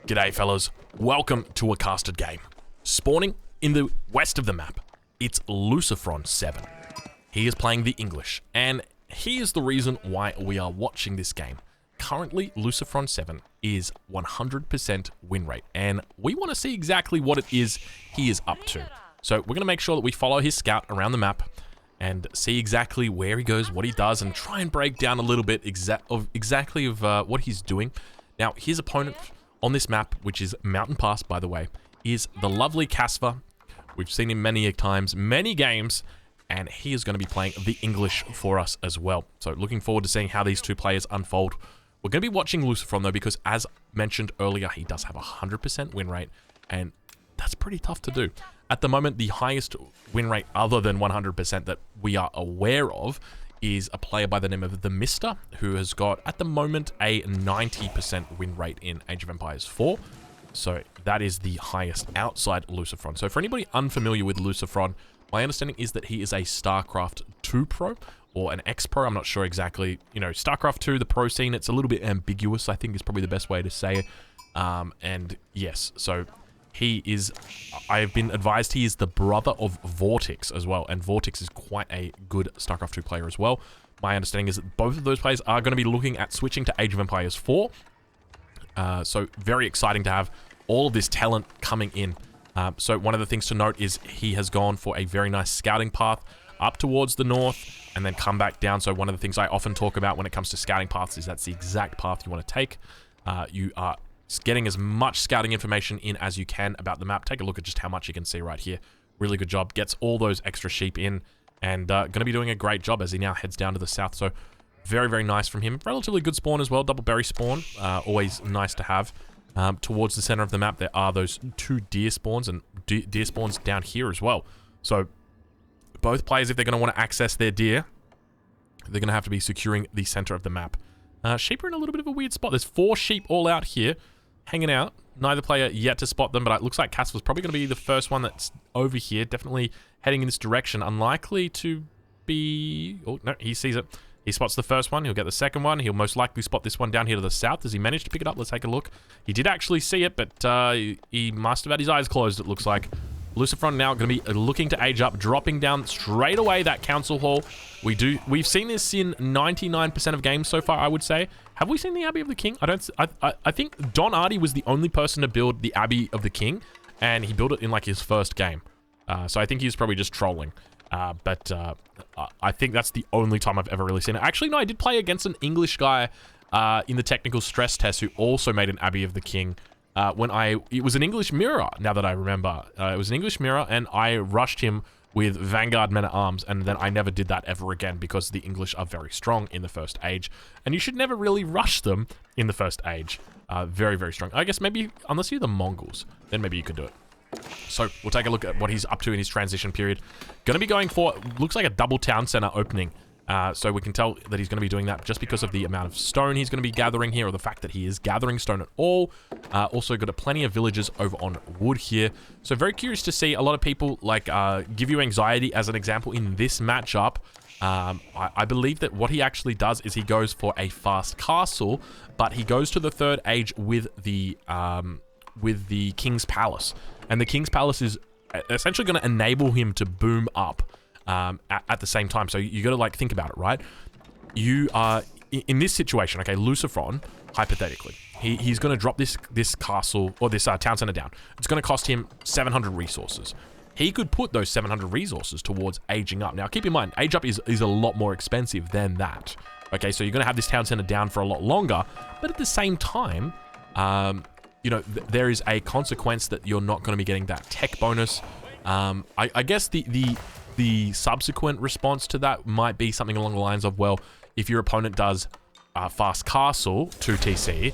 G'day fellas, welcome to a casted game. Spawning in the west of the map, it's Lucifron 7. He is playing the English, and he is the reason why we are watching this game. Currently, Lucifron 7 is 100% win rate, and we want to see exactly what it is he is up to. So we're going to make sure that we follow his scout around the map and see exactly where he goes, what he does, and try and break down a little bit exactly of what he's doing. Now, his opponent on this map, which is Mountain Pass, by the way, is the lovely Casper. We've seen him many times, many games, and he is going to be playing the English for us as well. So looking forward to seeing how these two players unfold. We're going to be watching Lucifron, though, because as mentioned earlier, he does have a 100% win rate, and that's pretty tough to do. At the moment, the highest win rate other than 100% that we are aware of is a player by the name of the Mister, who has got, at the moment, a 90% win rate in Age of Empires 4. So that is the highest outside Lucifron. So for anybody unfamiliar with Lucifron, my understanding is that he is a StarCraft 2 Pro, or an X-Pro, I'm not sure exactly. You know, StarCraft 2, the pro scene, it's a little bit ambiguous, I think is probably the best way to say it. And yes, so he is, I have been advised he is the brother of Vortex as well, and Vortex is quite a good StarCraft 2 player as well. My understanding is that both of those players are going to be looking at switching to Age of Empires 4. So very exciting to have all of this talent coming in. So one of the things to note is he has gone for a very nice scouting path up towards the north and then come back down. So one of the things I often talk about when it comes to scouting paths is that's the exact path you want to take. You are getting as much scouting information in as you can about the map. Take a look at just how much you can see right here. Really good job. Gets all those extra sheep in, and going to be doing a great job as he now heads down to the south. So very nice from him. Relatively good spawn as well. Double berry spawn. Always nice to have. Towards the center of the map, there are those two deer spawns, and deer spawns down here as well. So both players, if they're going to want to access their deer, they're going to have to be securing the center of the map. Sheep are in a little bit of a weird spot. There's 4 sheep all out here, hanging out. Neither player yet to spot them, but it looks like Casper's probably going to be the first one that's over here, definitely heading in this direction. Unlikely to be... Oh, no, he sees it. He spots the first one. He'll get the second one. He'll most likely spot this one down here to the south. Does he manage to pick it up? Let's take a look. He did actually see it, but he must have had his eyes closed, it looks like. Lucifron now going to be looking to age up, dropping down straight away that council hall. We've seen this in 99% of games so far, I would say. Have we seen the Abbey of the King? I think Don Artie was the only person to build the Abbey of the King, and he built it in like his first game. So I think he was probably just trolling. But I think that's the only time I've ever really seen it. Actually, no, I did play against an English guy in the technical stress test who also made an Abbey of the King. It was an English mirror, now that I remember. It was an English mirror, and I rushed him with Vanguard Men-at-Arms, and then I never did that ever again because the English are very strong in the first age, and you should never really rush them in the first age. Very strong. I guess maybe, unless you're the Mongols, then maybe you could do it. So we'll take a look at what he's up to in his transition period. Going to be going for, looks like a double town center opening. So we can tell that he's going to be doing that just because of the amount of stone he's going to be gathering here, or the fact that he is gathering stone at all. Also got plenty of villages over on wood here. So very curious to see a lot of people like give you anxiety as an example in this matchup. I believe that what he actually does is he goes for a fast castle, but he goes to the third age with the King's Palace. And the King's Palace is essentially going to enable him to boom up at the same time. So you got to like think about it, right? You are in this situation, okay? Lucifron, hypothetically, he's going to drop this castle or this town center down. It's going to cost him 700 resources. He could put those 700 resources towards aging up. Now, keep in mind, age up is a lot more expensive than that. Okay, so you're going to have this town center down for a lot longer, but at the same time, you know, there is a consequence that you're not going to be getting that tech bonus. I guess the subsequent response to that might be something along the lines of, well, if your opponent does fast castle 2 TC,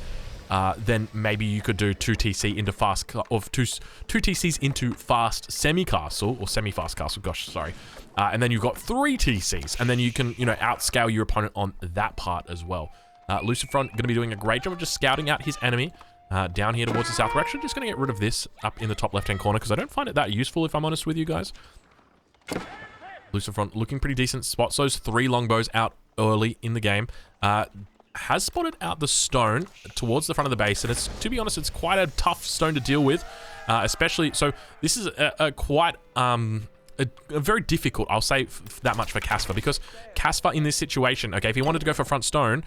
then maybe you could do 2 TC into fast, or 2 TCs into fast semi-castle, or semi-fast castle, gosh, sorry. And then you've got 3 TCs, and then you can, you know, outscale your opponent on that part as well. Lucifron going to be doing a great job of just scouting out his enemy. Down here towards the south. We're actually just going to get rid of this up in the top left-hand corner because I don't find it that useful, if I'm honest with you guys. Lucifron looking pretty decent. Spots those 3 longbows out early in the game. has spotted out the stone towards the front of the base, and it's, to be honest, it's quite a tough stone to deal with, especially, so this is a quite, a very difficult, I'll say that much for Casper, because Casper in this situation, okay, if he wanted to go for front stone,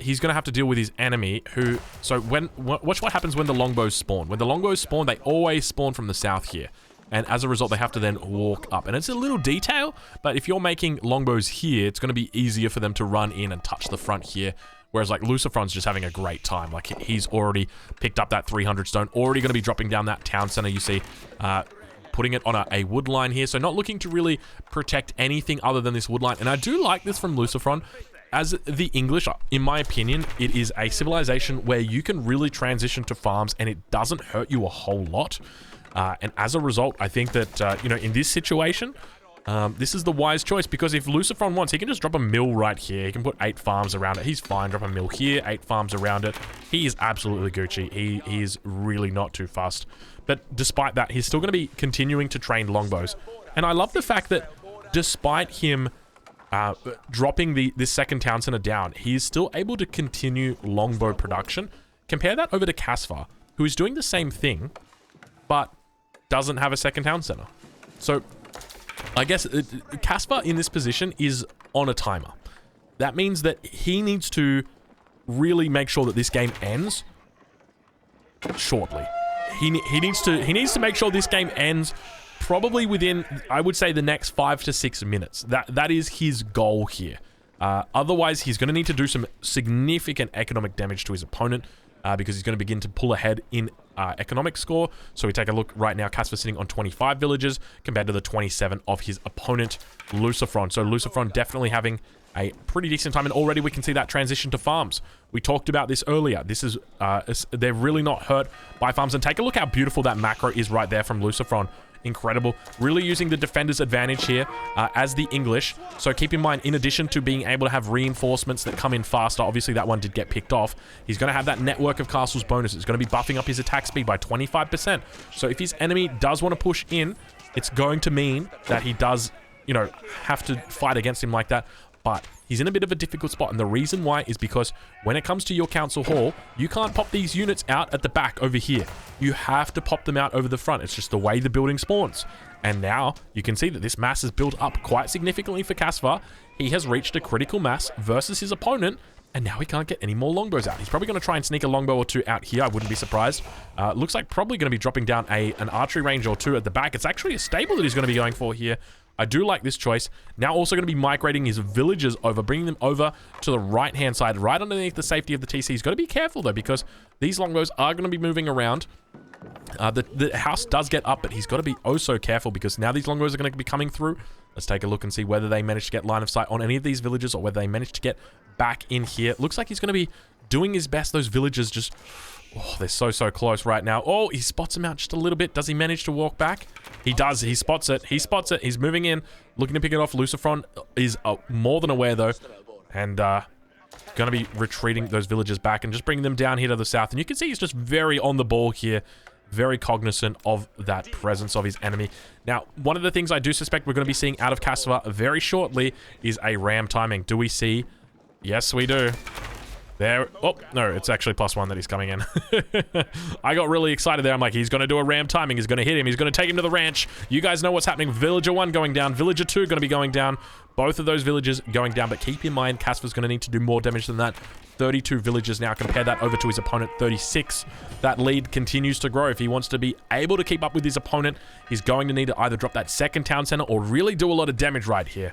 he's going to have to deal with his enemy who, so watch what happens when the longbows spawn. When the longbows spawn, they always spawn from the south here. And as a result, they have to then walk up. And it's a little detail, but if you're making longbows here, it's going to be easier for them to run in and touch the front here. Whereas like Lucifron's just having a great time. Like he's already picked up that 300 stone, already going to be dropping down that town center, you see, putting it on a wood line here. So not looking to really protect anything other than this wood line. And I do like this from Lucifron. As the English, in my opinion, it is a civilization where you can really transition to farms and it doesn't hurt you a whole lot. And as a result, I think that, you know, in this situation, this is the wise choice, because if Lucifron wants, he can just drop a mill right here. He can put 8 farms around it. He's fine. Drop a mill here, 8 farms around it. He is absolutely Gucci. He is really not too fussed. But despite that, he's still going to be continuing to train longbows. And I love the fact that despite him dropping this second town center down, he is still able to continue longbow production. Compare that over to Casper, who is doing the same thing, but doesn't have a second town center. So I guess Casper in this position is on a timer. That means that he needs to really make sure that this game ends shortly. He needs to make sure this game ends probably within, I would say, the next 5 to 6 minutes. That is his goal here. Otherwise, he's going to need to do some significant economic damage to his opponent, because he's going to begin to pull ahead in economic score. So we take a look right now. Casper sitting on 25 villages compared to the 27 of his opponent, Lucifron. So Lucifron definitely having a pretty decent time, and already we can see that transition to farms. We talked about this earlier. This is, they're really not hurt by farms. And take a look how beautiful that macro is right there from Lucifron. Incredible. Really using the defender's advantage here as the English. So keep in mind, in addition to being able to have reinforcements that come in faster, obviously that one did get picked off, he's going to have that network of castles bonus. It's going to be buffing up his attack speed by 25%. So if his enemy does want to push in, it's going to mean that he does, you know, have to fight against him like that. But he's in a bit of a difficult spot, and the reason why is because when it comes to your council hall, you can't pop these units out at the back over here. You have to pop them out over the front. It's just the way the building spawns. And now you can see that this mass is built up quite significantly for Casper. He has reached a critical mass versus his opponent, and now he can't get any more longbows out. He's probably going to try and sneak a longbow or 2 out here. I wouldn't be surprised. Looks like probably going to be dropping down an archery range or 2 at the back. It's actually a stable that he's going to be going for here. I do like this choice. Now also going to be migrating his villagers over, bringing them over to the right-hand side, right underneath the safety of the TC. He's got to be careful, though, because these longbows are going to be moving around. The house does get up, but he's got to be oh so careful, because now these longbows are going to be coming through. Let's take a look and see whether they manage to get line of sight on any of these villages, or whether they manage to get back in here. Looks like he's going to be doing his best. Those villagers just... oh, they're so close right now. Oh, he spots him out just a little bit. Does he manage to walk back? He does. He spots it. He spots it. He's moving in, looking to pick it off. Lucifron is more than aware, though, and going to be retreating those villagers back and just bringing them down here to the south. And you can see he's just very on the ball here, very cognizant of that presence of his enemy. Now, one of the things I do suspect we're going to be seeing out of Casper very shortly is a ram timing. Do we see? Yes, we do. There. Oh, no, it's actually +1 that he's coming in. I got really excited there. I'm like, he's going to do a ram timing. He's going to hit him. He's going to take him to the ranch. You guys know what's happening. Villager 1 going down. Villager 2 going to be going down. Both of those villagers going down. But keep in mind, Casper's going to need to do more damage than that. 32 villagers now. Compare that over to his opponent, 36. That lead continues to grow. If he wants to be able to keep up with his opponent, he's going to need to either drop that second town center or really do a lot of damage right here.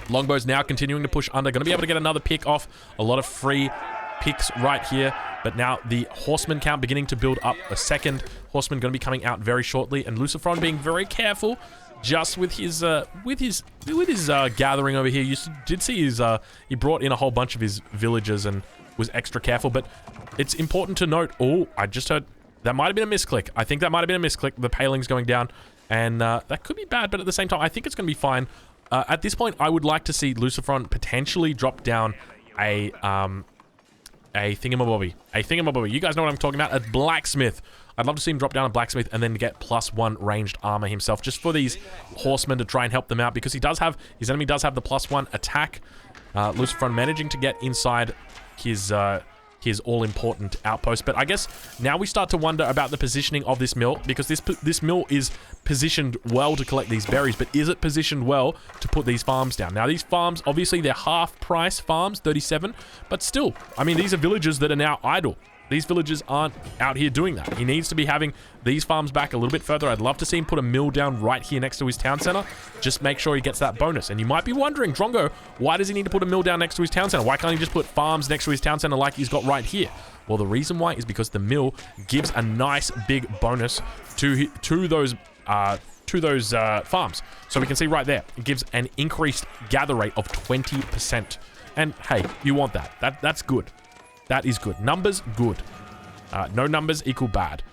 Longbow's now continuing to push under. Going to be able to get another pick off. A lot of free picks right here. But now the horseman count beginning to build up. A second horseman going to be coming out very shortly. And Lucifron being very careful just with his gathering over here. You did see his he brought in a whole bunch of his villagers and was extra careful. But it's important to note. Oh, I just heard that might have been a misclick. I think that might have been a misclick. The paling's going down, and that could be bad. But at the same time, I think it's going to be fine. At this point, I would like to see Lucifron potentially drop down a a thingamabobby. A thingamabobby. You guys know what I'm talking about. A blacksmith. I'd love to see him drop down a blacksmith and then get +1 ranged armor himself, just for these horsemen to try and help them out, because he does have, his enemy does have the +1 attack. Lucifron managing to get inside his all-important outpost. But I guess now we start to wonder about the positioning of this mill, because this mill is positioned well to collect these berries, but is it positioned well to put these farms down? Now, these farms, obviously, they're half-price farms, 37, but still, I mean, these are villagers that are now idle. These villagers aren't out here doing that. He needs to be having these farms back a little bit further. I'd love to see him put a mill down right here next to his town center. Just make sure he gets that bonus. And you might be wondering, Drongo, why does he need to put a mill down next to his town center? Why can't he just put farms next to his town center like he's got right here? Well, the reason why is because the mill gives a nice big bonus to those farms. So we can see right there, it gives an increased gather rate of 20%. And hey, you want that. That's good. That is good. Numbers, good. No numbers equal bad.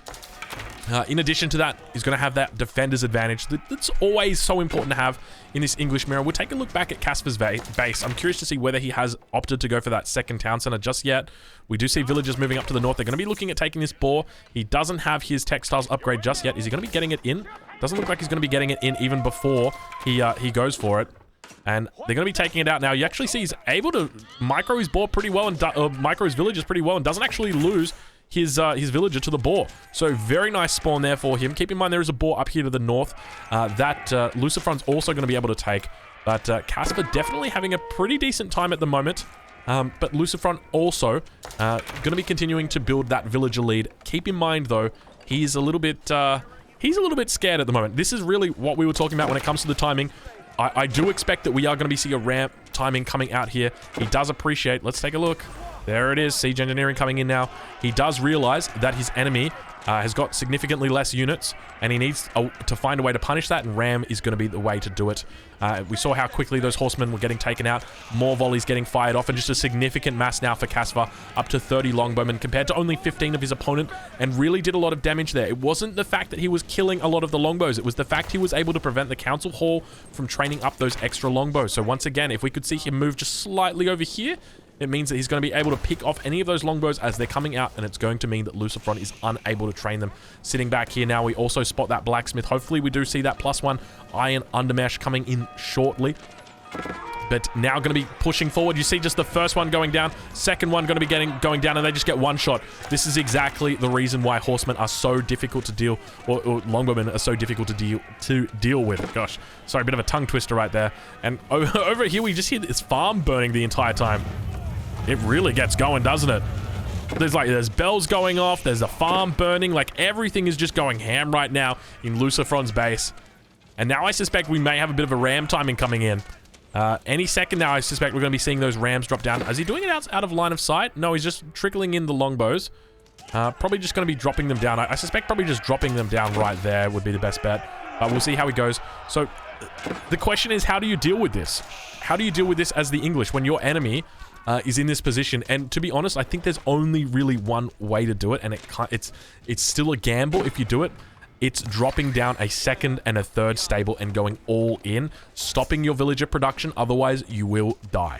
In addition to that, he's going to have that defender's advantage that's always so important to have in this English mirror. We'll take a look back at Casper's base. I'm curious to see whether he has opted to go for that second town center just yet. We do see villagers moving up to the north. They're going to be looking at taking this boar. He doesn't have his textiles upgrade just yet. Is he going to be getting it in? Doesn't look like he's going to be getting it in even before he goes for it. And they're going to be taking it out now. You actually see he's able to micro his boar pretty well, and micro his villagers pretty well, and doesn't actually lose his villager to the boar. So very nice spawn there for him. Keep in mind there is a boar up here to the north that Lucifron's also going to be able to take. But Casper definitely having a pretty decent time at the moment. But Lucifron also going to be continuing to build that villager lead. Keep in mind though, he's a little bit scared at the moment. This is really what we were talking about when it comes to the timing. I do expect that we are going to be seeing a ramp timing coming out here. He does appreciate. Let's take a look. There it is. Siege engineering coming in now. He does realize that his enemy has got significantly less units, and he needs to find a way to punish that, and ram is going to be the way to do it. We saw how quickly those horsemen were getting taken out. More volleys getting fired off, and just a significant mass now for Casper, up to 30 longbowmen compared to only 15 of his opponent, and really did a lot of damage there. It wasn't the fact that he was killing a lot of the longbows. It was the fact he was able to prevent the council hall from training up those extra longbows. So once again, if we could see him move just slightly over here, it means that he's going to be able to pick off any of those longbows as they're coming out, and it's going to mean that Lucifron is unable to train them. Sitting back here now, we also spot that blacksmith. Hopefully we do see that +1 iron undermesh coming in shortly. But now going to be pushing forward. You see just the first one going down, second one going to be going down, and they just get one shot. This is exactly the reason why horsemen are so difficult to deal, or longbowmen are so difficult to deal with. Gosh, sorry, a bit of a tongue twister right there. And over here, we just hear this farm burning the entire time. It really gets going, doesn't it? There's bells going off, there's a farm burning, like everything is just going ham right now in Lucifron's base. And now I suspect we may have a bit of a ram timing coming in. Any second now, I suspect we're going to be seeing those rams drop down. Is he doing it out of line of sight? No, he's just trickling in the longbows. Probably just going to be dropping them down. I suspect probably just dropping them down right there would be the best bet. But we'll see how he goes. So the question is, how do you deal with this? How do you deal with this as the English when your enemy is in this position? And to be honest, I think there's only really one way to do it, and it's still a gamble if you do it. It's dropping down a second and a third stable and going all in, stopping your villager production, otherwise you will die.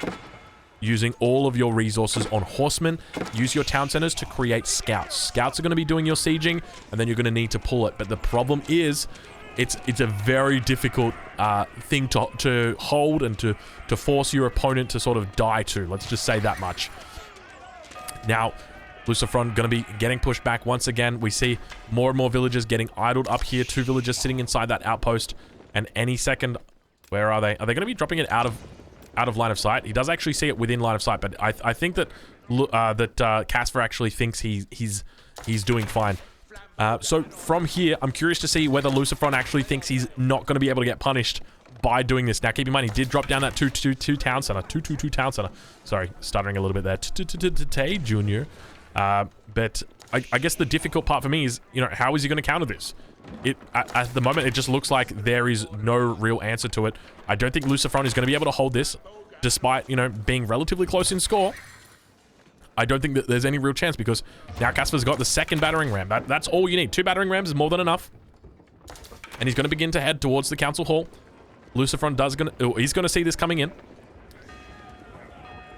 Using all of your resources on horsemen, use your town centers to create scouts. Scouts are going to be doing your sieging, and then you're going to need to pull it. But the problem is, it's a very difficult thing to hold and to force your opponent to sort of die to. Let's just say that much. Now, Lucifron going to be getting pushed back once again. We see more and more villagers getting idled up here. 2 villagers sitting inside that outpost. And any second, where are they? Are they going to be dropping it out of line of sight? He does actually see it within line of sight, but I think that Casper actually thinks he's doing fine. So from here, I'm curious to see whether Lucifron actually thinks he's not going to be able to get punished by doing this. Now, keep in mind, he did drop down that 222 town center. 222 town center. Sorry, stuttering a little bit there. Tay Junior. But I guess the difficult part for me is, you know, how is he going to counter this? At the moment, it just looks like there is no real answer to it. I don't think Lucifron is going to be able to hold this, despite, you know, being relatively close in score. I don't think that there's any real chance, because now Casper's got the second battering ram. That's all you need. 2 battering rams is more than enough. And he's going to begin to head towards the council hall. Lucifron he's going to see this coming in.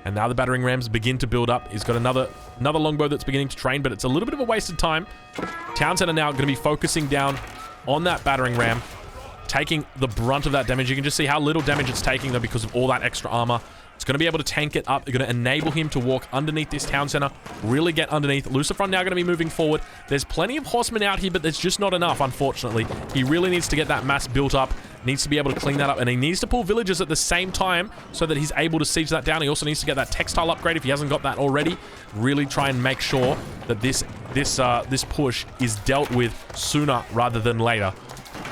And now the battering rams begin to build up. He's got another longbow that's beginning to train, but it's a little bit of a waste of time. Town center now going to be focusing down on that battering ram, taking the brunt of that damage. You can just see how little damage it's taking, though, because of all that extra armor. It's going to be able to tank it up. It's going to enable him to walk underneath this town center, really get underneath. Lucifron now going to be moving forward. There's plenty of horsemen out here, but there's just not enough, unfortunately. He really needs to get that mass built up, needs to be able to clean that up, and he needs to pull villagers at the same time so that he's able to siege that down. He also needs to get that textile upgrade if he hasn't got that already. Really try and make sure that this push is dealt with sooner rather than later.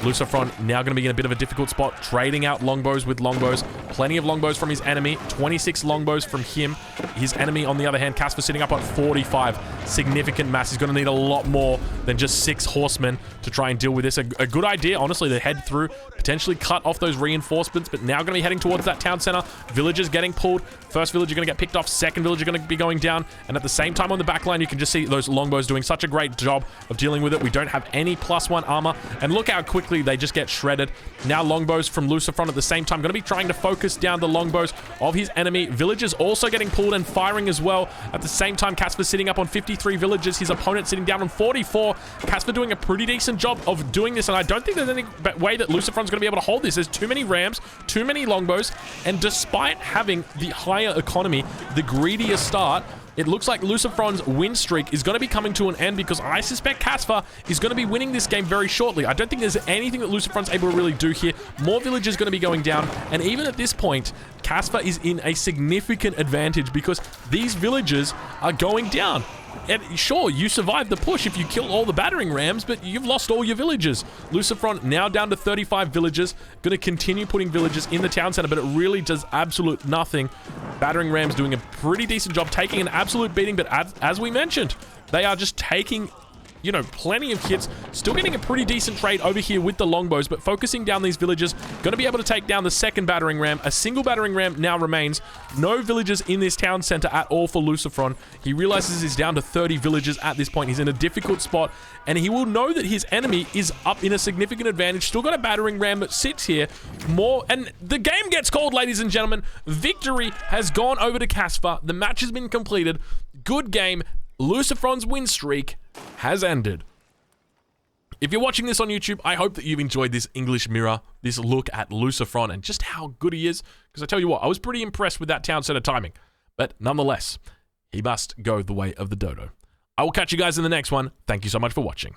Lucifron now going to be in a bit of a difficult spot, trading out longbows with longbows. Plenty of longbows from his enemy, 26 longbows from him. His enemy, on the other hand, Casper sitting up on 45. Significant mass. He's going to need a lot more than just 6 horsemen to try and deal with this. A good idea, honestly, to head through, potentially cut off those reinforcements, but now going to be heading towards that town center. Villagers getting pulled. First villager going to get picked off. Second villager going to be going down. And at the same time on the back line, you can just see those longbows doing such a great job of dealing with it. We don't have any +1 armor. And look how quickly they just get shredded. Now longbows from Lucifron at the same time. Going to be trying to focus down the longbows of his enemy. Villagers also getting pulled and firing as well. At the same time, Casper sitting up on 53 villagers. His opponent sitting down on 44. Casper doing a pretty decent job of doing this. And I don't think there's any way that Lucifron's going to be able to hold this. There's too many rams, too many longbows. And despite having the higher economy, the greedier start, it looks like Lucifron's win streak is going to be coming to an end because I suspect Casper is going to be winning this game very shortly. I don't think there's anything that Lucifron's able to really do here. More villagers going to be going down, and even at this point, Casper is in a significant advantage because these villagers are going down. And sure, you survived the push if you kill all the battering rams, but you've lost all your villagers. Lucifron now down to 35 villagers. Going to continue putting villagers in the town center, but it really does absolute nothing. Battering rams doing a pretty decent job, taking an absolute beating, but as we mentioned, they are just taking, you know, plenty of hits. Still getting a pretty decent trade over here with the longbows, but focusing down these villagers. Going to be able to take down the second battering ram. A single battering ram now remains. No villagers in this town center at all for Lucifron. He realizes he's down to 30 villagers at this point. He's in a difficult spot, and he will know that his enemy is up in a significant advantage. Still got a battering ram that sits here. More, and the game gets called, ladies and gentlemen. Victory has gone over to Casper. The match has been completed. Good game. Lucifron's win streak has ended. If you're watching this on YouTube, I hope that you've enjoyed this English mirror, this look at Lucifron and just how good he is. Because I tell you what, I was pretty impressed with that town center timing. But nonetheless, he must go the way of the dodo. I will catch you guys in the next one. Thank you so much for watching.